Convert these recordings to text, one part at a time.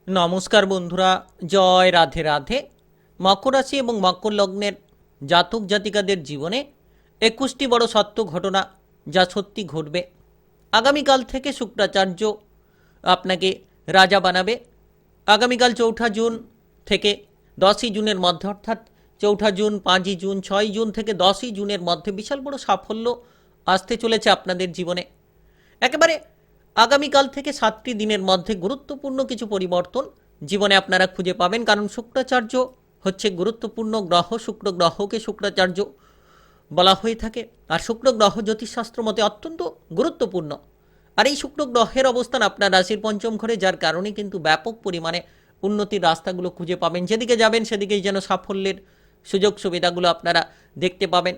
নমস্কার বন্ধুরা, জয় রাধে রাধে। মকর রাশি এবং মকর লগ্নের জাতক জাতিকাদের জীবনে 21টি বড় সত্য ঘটনা যা সত্যি ঘটবে। আগামীকাল থেকে শুক্রাচার্য আপনাকে রাজা বানাবে। আগামীকাল 4 জুন থেকে 10ই জুনের মধ্যে, অর্থাৎ 4 জুন, 5 জুন, 6 জুন থেকে 10ই জুনের মধ্যে বিশাল বড় সাফল্য আসতে চলেছে আপনাদের জীবনে। একেবারে আগামীকাল থেকে 7টি দিনের মধ্যে গুরুত্বপূর্ণ কিছু পরিবর্তন জীবনে আপনারা খুঁজে পাবেন, কারণ শুক্রাচার্য হচ্ছে গুরুত্বপূর্ণ গ্রহ। শুক্র গ্রহকে শুক্রাচার্য বলা হয়ে থাকে, আর শুক্র গ্রহ জ্যোতিষশাস্ত্র মতে অত্যন্ত গুরুত্বপূর্ণ। আর এই শুক্র গ্রহের অবস্থান আপনার রাশির পঞ্চম ঘরে, যার কারণে কিন্তু ব্যাপক পরিমাণে উন্নতির রাস্তাগুলো খুঁজে পাবেন। যেদিকে যাবেন সেদিকেই যেন সাফল্যের সুযোগ সুবিধাগুলো আপনারা দেখতে পাবেন।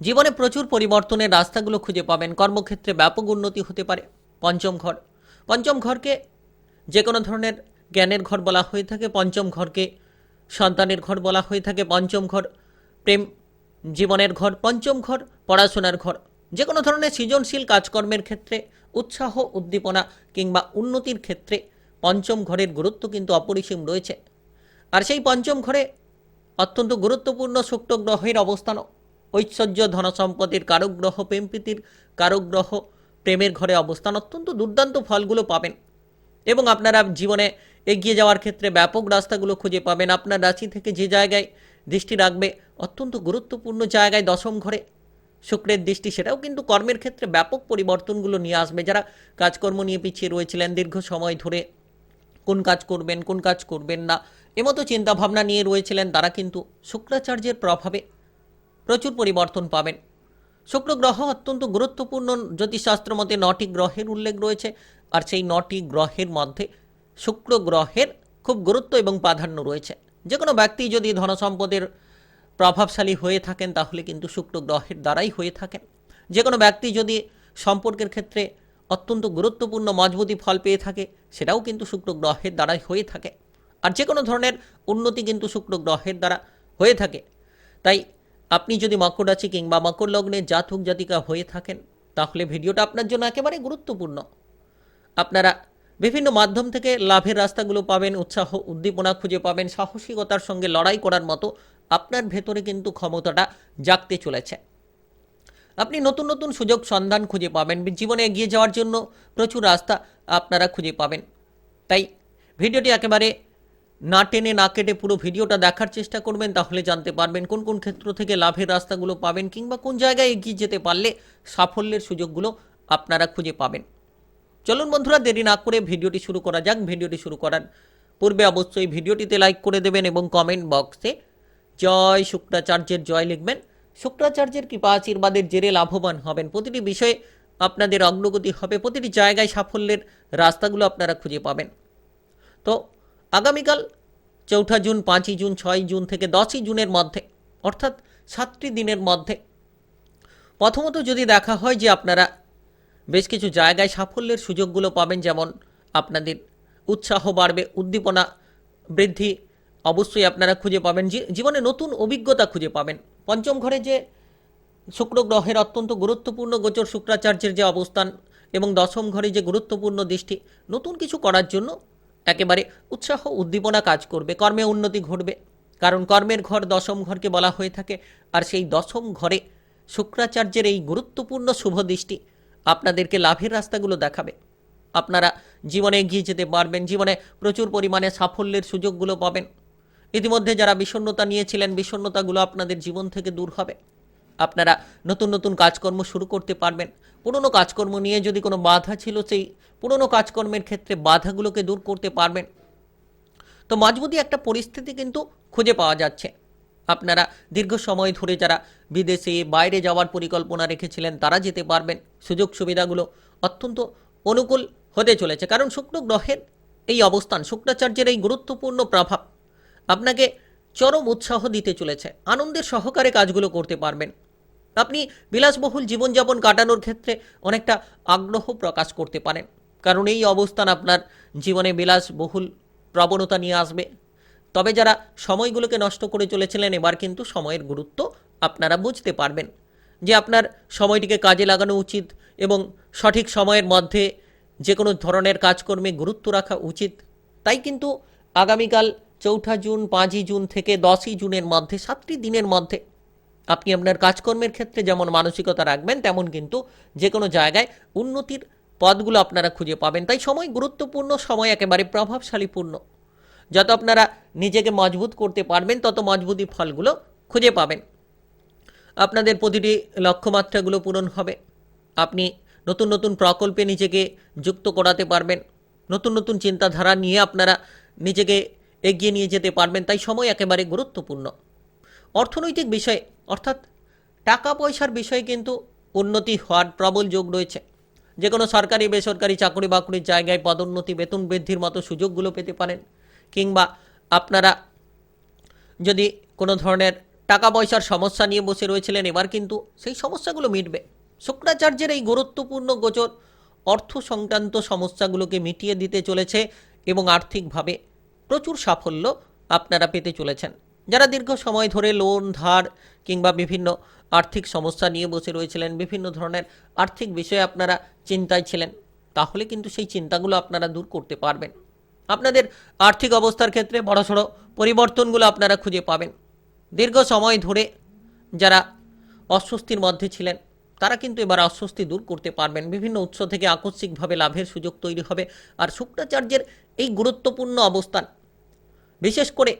জীবনে প্রচুর পরিবর্তনের রাস্তাগুলো খুঁজে পাবেন। কর্মক্ষেত্রে ব্যাপক উন্নতি হতে পারে। পঞ্চম ঘরকে যে কোনো ধরনের জ্ঞানের ঘর বলা হয়ে থাকে। পঞ্চম ঘরকে সন্তানের ঘর বলা হয়ে থাকে। পঞ্চম ঘর প্রেম জীবনের ঘর। পঞ্চম ঘর পড়াশোনার ঘর। যে কোনো ধরনের সৃজনশীল কাজকর্মের ক্ষেত্রে উৎসাহ, উদ্দীপনা কিংবা উন্নতির ক্ষেত্রে পঞ্চম ঘরের গুরুত্ব কিন্তু অপরিসীম রয়েছে। আর সেই পঞ্চম ঘরে অত্যন্ত গুরুত্বপূর্ণ শুক্র গ্রহের অবস্থানও ঐশ্বর্য, ধনসম্পদের কারক গ্রহ, প্রেম প্রীতির কারক গ্রহ, প্রেমের ঘরে অবস্থান, অত্যন্ত দুর্দান্ত ফলগুলো পাবেন এবং আপনারা জীবনে এগিয়ে যাওয়ার ক্ষেত্রে ব্যাপক রাস্তাগুলো খুঁজে পাবেন। আপনার রাশি থেকে যে জায়গায় দৃষ্টি রাখবে অত্যন্ত গুরুত্বপূর্ণ জায়গায়, দশম ঘরে শুক্রের দৃষ্টি, সেটাও কিন্তু কর্মের ক্ষেত্রে ব্যাপক পরিবর্তনগুলো নিয়ে আসবে। যারা কাজকর্ম নিয়ে পিছিয়ে রয়েছিলেন দীর্ঘ সময় ধরে, কোন কাজ করবেন কোন কাজ করবেন না এমতো চিন্তাভাবনা নিয়ে রয়েছিলেন, তারা কিন্তু শুক্রাচার্যের প্রভাবে প্রচুর পরিবর্তন পাবেন। শুক্র গ্রহ অত্যন্ত গুরুত্বপূর্ণ। জ্যোতিষশাস্ত্র মতে 9টি গ্রহের উল্লেখ রয়েছে, আর সেই 9টি গ্রহের মধ্যে শুক্র গ্রহের খুব গুরুত্ব এবং প্রাধান্য রয়েছে। যে কোনো ব্যক্তি যদি ধনসম্পদের প্রভাবশালী হয়ে থাকেন তাহলে কিন্তু শুক্র গ্রহের দ্বারাই হয়ে থাকেন। যে কোনো ব্যক্তি যদি সম্পর্কের ক্ষেত্রে অত্যন্ত গুরুত্বপূর্ণ মজবুতি ফল পেয়ে থাকে, সেটাও কিন্তু শুক্র গ্রহের দ্বারাই হয়ে থাকে। আর যে কোনো ধরনের উন্নতি কিন্তু শুক্র গ্রহের দ্বারা হয়ে থাকে। তাই আপনি যদি মকর রাশি কিংবা মকর লগ্নের জাতক জাতিকা হয়ে থাকেন তাহলে ভিডিওটা আপনার জন্য একেবারে গুরুত্বপূর্ণ। আপনারা বিভিন্ন মাধ্যম থেকে লাভের রাস্তাগুলো পাবেন, উৎসাহ উদ্দীপনা খুঁজে পাবেন, সাহসিকতার সঙ্গে লড়াই করার মতো আপনার ভেতরে কিন্তু ক্ষমতাটা জাগতে চলেছে। আপনি নতুন নতুন সুযোগ সন্ধান খুঁজে পাবেন। জীবনে এগিয়ে যাওয়ার জন্য প্রচুর রাস্তা আপনারা খুঁজে পাবেন। তাই ভিডিওটি একেবারে না টেনে না কেটে পুরো ভিডিওটা দেখার চেষ্টা করবেন, তাহলে জানতে পারবেন কোন কোন ক্ষেত্র থেকে লাভের রাস্তাগুলো পাবেন কিংবা কোন জায়গায় এগিয়ে যেতে পারলে সাফল্যের সুযোগগুলো আপনারা খুঁজে পাবেন। চলুন বন্ধুরা, দেরি না করে ভিডিওটি শুরু করা যাক। ভিডিওটি শুরু করার পূর্বে অবশ্যই ভিডিওটিতে লাইক করে দেবেন এবং কমেন্ট বক্সে জয় শুক্রাচার্যের জয় লিখবেন। শুক্রাচার্যের কৃপা আশীর্বাদের জেরে লাভবান হবেন। প্রতিটি বিষয়ে আপনাদের অগ্রগতি হবে, প্রতিটি জায়গায় সাফল্যের রাস্তাগুলো আপনারা খুঁজে পাবেন। তো আগামীকাল 4 জুন, 5 জুন, 6 জুন থেকে 10ই জুনের মধ্যে, অর্থাৎ 7টি দিনের মধ্যে প্রথমত যদি দেখা হয় যে আপনারা বেশ কিছু জায়গায় সাফল্যের সুযোগগুলো পাবেন, যেমন আপনাদের উৎসাহ বাড়বে, উদ্দীপনা বৃদ্ধি অবশ্যই আপনারা খুঁজে পাবেন। জীবনে নতুন অভিজ্ঞতা খুঁজে পাবেন। পঞ্চম ঘরে যে শুক্র গ্রহের অত্যন্ত গুরুত্বপূর্ণ গোচর, শুক্রাচার্যের যে অবস্থান এবং দশম ঘরে যে গুরুত্বপূর্ণ দৃষ্টি, নতুন কিছু করার জন্য একেবারে উৎসাহ উদ্দীপনা কাজ করবে। কর্মে উন্নতি ঘটবে, কারণ কর্মের ঘর দশম ঘরকে বলা হয়ে থাকে। আর সেই দশম ঘরে শুক্রাচার্যের এই গুরুত্বপূর্ণ শুভ দৃষ্টি আপনাদেরকে লাভের রাস্তাগুলো দেখাবে। আপনারা জীবনে এগিয়ে যেতে পারবেন, জীবনে প্রচুর পরিমাণে সাফল্যের সুযোগগুলো পাবেন। ইতিমধ্যে যারা বিষণ্ণতা নিয়েছিলেন, বিষণ্ণতাগুলো আপনাদের জীবন থেকে দূর হবে। আপনারা নতুন নতুন কাজকর্ম শুরু করতে পারবেন। পুরনো কাজকর্ম নিয়ে যদি কোনো বাধা ছিল, সেই পুরনো কাজকর্মের ক্ষেত্রে বাধাগুলোকে দূর করতে পারবেন। তো মজবুতি একটা পরিস্থিতি কিন্তু খুঁজে পাওয়া যাচ্ছে। আপনারা দীর্ঘ সময় ধরে যারা বিদেশে বাইরে যাওয়ার পরিকল্পনা রেখেছিলেন তারা যেতে পারবেন। সুযোগ সুবিধাগুলো অত্যন্ত অনুকূল হতে চলেছে, কারণ শুক্র গ্রহের এই অবস্থান, শুক্রাচার্যের এই গুরুত্বপূর্ণ প্রভাব আপনাকে চরম উৎসাহ দিতে চলেছে। আনন্দের সহকারে কাজগুলো করতে পারবেন। আপনি বিলাসবহুল জীবনযাপন কাটানোর ক্ষেত্রে অনেকটা আগ্রহ প্রকাশ করতে পারেন, কারণ এই অবস্থান আপনার জীবনে বিলাসবহুল প্রবণতা নিয়ে আসবে। তবে যারা সময়গুলোকে নষ্ট করে চলেছিলেন, এবার কিন্তু সময়ের গুরুত্ব আপনারা বুঝতে পারবেন যে আপনার সময়টিকে কাজে লাগানো উচিত এবং সঠিক সময়ের মধ্যে যে কোনো ধরনের কাজকর্মে গুরুত্ব রাখা উচিত। তাই কিন্তু আগামীকাল 4 জুন, 5 জুন থেকে 10 জুনের মধ্যে 7টি দিনের মধ্যে আপনি আপনার কাজকর্মের ক্ষেত্রে যেমন মানসিকতা রাখবেন, তেমন কিন্তু যে কোনো জায়গায় উন্নতির পথগুলো আপনারা খুঁজে পাবেন। তাই সময় গুরুত্বপূর্ণ, সময় একেবারে প্রভাবশালীপূর্ণ। যত আপনারা নিজেকে মজবুত করতে পারবেন, তত মজবুতি ফলগুলো খুঁজে পাবেন। আপনাদের প্রতিটি লক্ষ্যমাত্রাগুলো পূরণ হবে। আপনি নতুন নতুন প্রকল্পে নিজেকে যুক্ত করাতে পারবেন। নতুন নতুন চিন্তাধারা নিয়ে আপনারা নিজেকে এগিয়ে নিয়ে যেতে পারবেন। তাই সময় একেবারে গুরুত্বপূর্ণ। অর্থনৈতিক বিষয়ে, অর্থাৎ টাকা পয়সার বিষয়ে কিন্তু উন্নতি হওয়ার প্রবল যোগ রয়েছে। যে কোনো সরকারি বেসরকারি চাকরি বাকরির জায়গায় পদোন্নতি, বেতন বৃদ্ধির মতো সুযোগগুলো পেতে পারেন। কিংবা আপনারা যদি কোনো ধরনের টাকা পয়সার সমস্যা নিয়ে বসে রয়েছিলেন, এবার কিন্তু সেই সমস্যাগুলো মিটবে। শুক্রাচার্যের এই গুরুত্বপূর্ণ গোচর অর্থ সংক্রান্ত সমস্যাগুলোকে মিটিয়ে দিতে চলেছে এবং আর্থিকভাবে প্রচুর সাফল্য আপনারা পেতে চলেছেন। যারা দীর্ঘ সময় ধরে লোন, ধার কিংবা বিভিন্ন আর্থিক সমস্যা নিয়ে বসে রয়েছিলেন, বিভিন্ন ধরনের আর্থিক বিষয়ে আপনারা চিন্তায় ছিলেন, তাহলে কিন্তু সেই চিন্তাগুলো আপনারা দূর করতে পারবেন। আপনাদের আর্থিক অবস্থার ক্ষেত্রে বড়সড় পরিবর্তনগুলো আপনারা খুঁজে পাবেন। দীর্ঘ সময় ধরে যারা অস্বস্তির মধ্যে ছিলেন, তারা কিন্তু এবার অস্বস্তি দূর করতে পারবেন। বিভিন্ন উৎস থেকে আকস্মিকভাবে লাভের সুযোগ তৈরি হবে। আর শুক্রাচার্যের এই গুরুত্বপূর্ণ অবস্থান, বিশেষ করে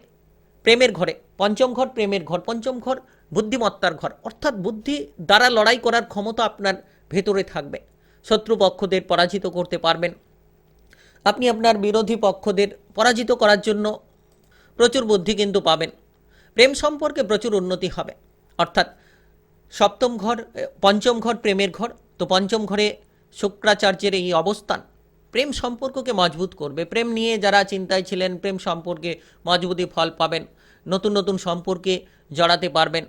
প্রেমের ঘরে, পঞ্চম ঘর প্রেমের ঘর, পঞ্চম ঘর বুদ্ধিমত্তার ঘর, অর্থাৎ বুদ্ধি দ্বারা লড়াই করার ক্ষমতা আপনার ভেতরে থাকবে। শত্রুপক্ষদের পরাজিত করতে পারবেন। আপনি আপনার বিরোধী পক্ষদের পরাজিত করার জন্য প্রচুর বুদ্ধি কিন্তু পাবেন। প্রেম সম্পর্কে প্রচুর উন্নতি হবে। অর্থাৎ সপ্তম ঘর, পঞ্চম ঘর প্রেমের ঘর, তো পঞ্চম ঘরে শুক্রাচার্যের এই অবস্থান প্রেম সম্পর্ককে মজবুত করবে। প্রেম নিয়ে যারা চিন্তায় ছিলেন, প্রেম সম্পর্কে মজবুতি ফল পাবেন। নতুন নতুন সম্পর্কে জড়াতে পারবেন।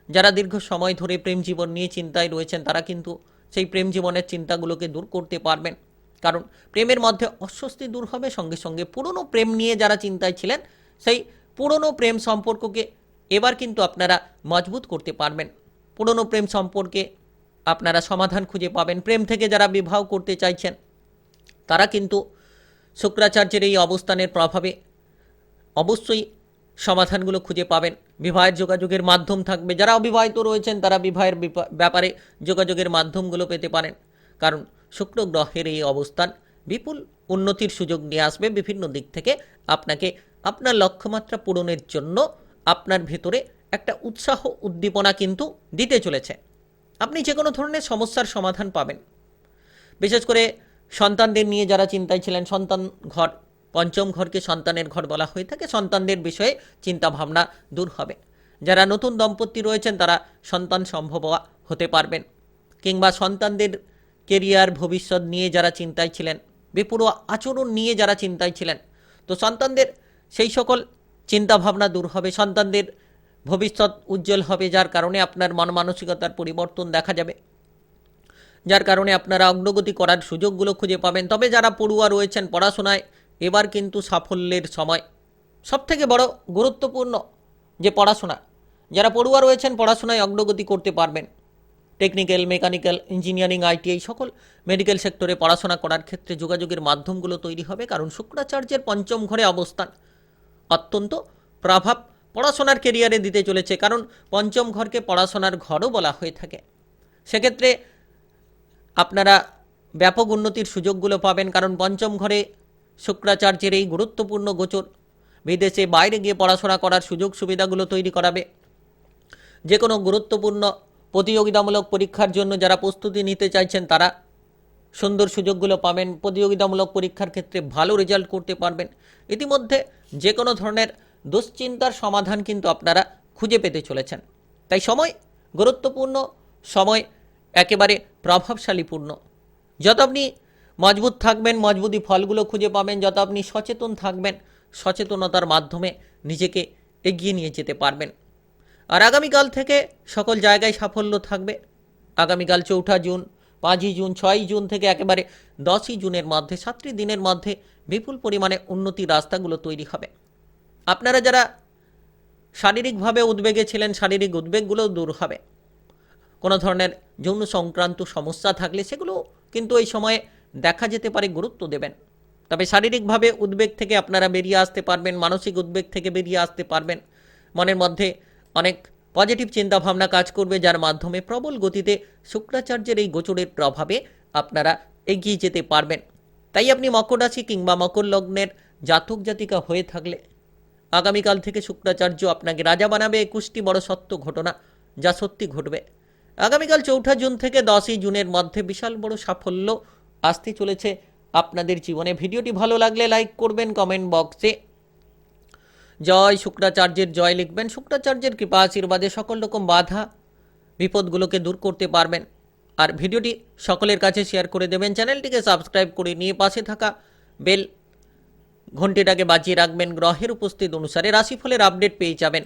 যারা দীর্ঘ সময় ধরে প্রেম জীবন নিয়ে চিন্তায় রয়েছেন, তারা কিন্তু সেই প্রেম জীবনের চিন্তাগুলোকে দূর করতে পারবেন। কারণ প্রেমের মধ্যে অস্বস্তি দূর হবে। সঙ্গে সঙ্গে পুরনো প্রেম নিয়ে যারা চিন্তায় ছিলেন, সেই পুরনো প্রেম সম্পর্ককে এবার কিন্তু আপনারা মজবুত করতে পারবেন। পুরনো প্রেম সম্পর্কে আপনারা সমাধান খুঁজে পাবেন। প্রেম থেকে যারা বিবাহ করতে চাইছেন, তারা কিন্তু শুক্রাচার্যের এই অবস্থানের প্রভাবে অবশ্যই সমাধানগুলো খুঁজে পাবেন। বিবাহের যোগাযোগের মাধ্যম থাকবে। যারা অবিবাহিত রয়েছেন, তারা বিবাহের ব্যাপারে যোগাযোগের মাধ্যমগুলো পেতে পারেন। কারণ শুক্র গ্রহের এই অবস্থান বিপুল উন্নতির সুযোগ নিয়ে আসবে। বিভিন্ন দিক থেকে আপনাকে আপনার লক্ষ্যমাত্রা পূরণের জন্য আপনার ভেতরে একটা উৎসাহ, উদ্দীপনা কিন্তু দিতে চলেছে। আপনি যে কোনো ধরনের সমস্যার সমাধান পাবেন। বিশেষ করে সন্তানদের নিয়ে যারা চিন্তায় ছিলেন, সন্তান ঘর, পঞ্চম ঘরকে সন্তানের ঘর বলা হয়ে থাকে। সন্তানদের বিষয়ে চিন্তা ভাবনা দূর হবে। যারা নতুন দম্পতি রয়েছেন, তারা সন্তান সম্ভব হতে পারবেন। কিংবা সন্তানদের কেরিয়ার, ভবিষ্যৎ নিয়ে যারা চিন্তায় ছিলেন, বেপরোয়া আচরণ নিয়ে যারা চিন্তায় ছিলেন, তো সন্তানদের সেই সকল চিন্তা ভাবনা দূর হবে। সন্তানদের ভবিষ্যৎ উজ্জ্বল হবে, যার কারণে আপনার মন মানসিকতার পরিবর্তন দেখা যাবে, যার কারণে আপনারা অগ্রগতি করার সুযোগগুলো খুঁজে পাবেন। তবে যারা পড়ুয়া রয়েছেন, পড়াশোনায় এবার কিন্তু সাফল্যের সময়। সবথেকে বড় গুরুত্বপূর্ণ যে পড়াশোনা, যারা পড়ুয়া রয়েছেন পড়াশোনায় অগ্রগতি করতে পারবেন। টেকনিক্যাল, মেকানিক্যাল, ইঞ্জিনিয়ারিং, আইটিআই সকল মেডিকেল সেক্টরে পড়াশোনা করার ক্ষেত্রে যোগাযোগের মাধ্যমগুলো তৈরি হবে। কারণ শুক্রাচার্যের পঞ্চম ঘরে অবস্থান অত্যন্ত প্রভাব পড়াশোনার কেরিয়ারে দিতে চলেছে। কারণ পঞ্চম ঘরকে পড়াশোনার ঘরও বলা হয়ে থাকে। সেক্ষেত্রে আপনারা ব্যাপক উন্নতির সুযোগগুলো পাবেন। কারণ পঞ্চম ঘরে শুক্রাচার্যের এই গুরুত্বপূর্ণ গোচর বিদেশে বাইরে গিয়ে পড়াশোনা করার সুযোগ সুবিধাগুলো তৈরি করাবে। যে কোনো গুরুত্বপূর্ণ প্রতিযোগিতামূলক পরীক্ষার জন্য যারা প্রস্তুতি নিতে চাইছেন, তারা সুন্দর সুযোগগুলো পাবেন। প্রতিযোগিতামূলক পরীক্ষার ক্ষেত্রে ভালো রেজাল্ট করতে পারবেন। ইতিমধ্যে যে কোনো ধরনের দুশ্চিন্তার সমাধান কিন্তু আপনারা খুঁজে পেতে চলেছেন। তাই সময় গুরুত্বপূর্ণ, সময় একেবারে প্রভাবশালীপূর্ণ। যত আপনি মজবুত থাকবেন, মজবুতি ফলগুলো খুঁজে পাবেন। যত আপনি সচেতন থাকবেন, সচেতনতার মাধ্যমে নিজেকে এগিয়ে নিয়ে যেতে পারবেন। আর আগামীকাল থেকে সকল জায়গায় সাফল্য থাকবে। আগামীকাল 4 জুন, 5 জুন, 6 জুন থেকে একেবারে 10 জুনের মধ্যে 7টি দিনের মধ্যে বিপুল পরিমাণে উন্নতির রাস্তাগুলো তৈরি হবে। আপনারা যারা শারীরিকভাবে উদ্বেগে ছিলেন, শারীরিক উদ্বেগগুলো দূর হবে। কোনো ধরনের যৌন সংক্রান্ত সমস্যা থাকলে সেগুলো কিন্তু এই সময়ে দেখা যেতে পারে, গুরুত্ব দেবেন। তবে শারীরিকভাবে উদ্বেগ থেকে আপনারা বেরিয়ে আসতে পারবেন, মানসিক উদ্বেগ থেকে বেরিয়ে আসতে পারবেন। মনের মধ্যে অনেক পজিটিভ চিন্তাভাবনা কাজ করবে, যার মাধ্যমে প্রবল গতিতে শুক্রাচার্যের এই গোচরের প্রভাবে আপনারা এগিয়ে যেতে পারবেন। তাই আপনি মকর রাশি কিংবা মকর লগ্নের জাতক জাতিকা হয়ে থাকলে আগামীকাল থেকে শুক্রাচার্য আপনাকে রাজা বানাবে। 21টি বড় সত্য ঘটনা যা সত্যি ঘটবে। আগামীকাল 4 জুন থেকে 10 জুনের মধ্যে বিশাল বড় সাফল্য আসতে চলেছে আপনাদের জীবনে। ভিডিওটি ভালো লাগলে লাইক করবেন, কমেন্ট বক্সে জয় শুক্রাচার্যের জয় লিখবেন। শুক্রাচার্যের কৃপা আশীর্বাদে সকল রকম বাধা বিপদগুলোকে দূর করতে পারবেন। আর ভিডিওটি সকলের কাছে শেয়ার করে দেবেন। চ্যানেলটিকে সাবস্ক্রাইব করে নিয়ে পাশে থাকা বেল ঘন্টিটাকে বাজিয়ে রাখবেন। গ্রহের উপস্থিত অনুসারে রাশিফলের আপডেট পেয়ে যাবেন।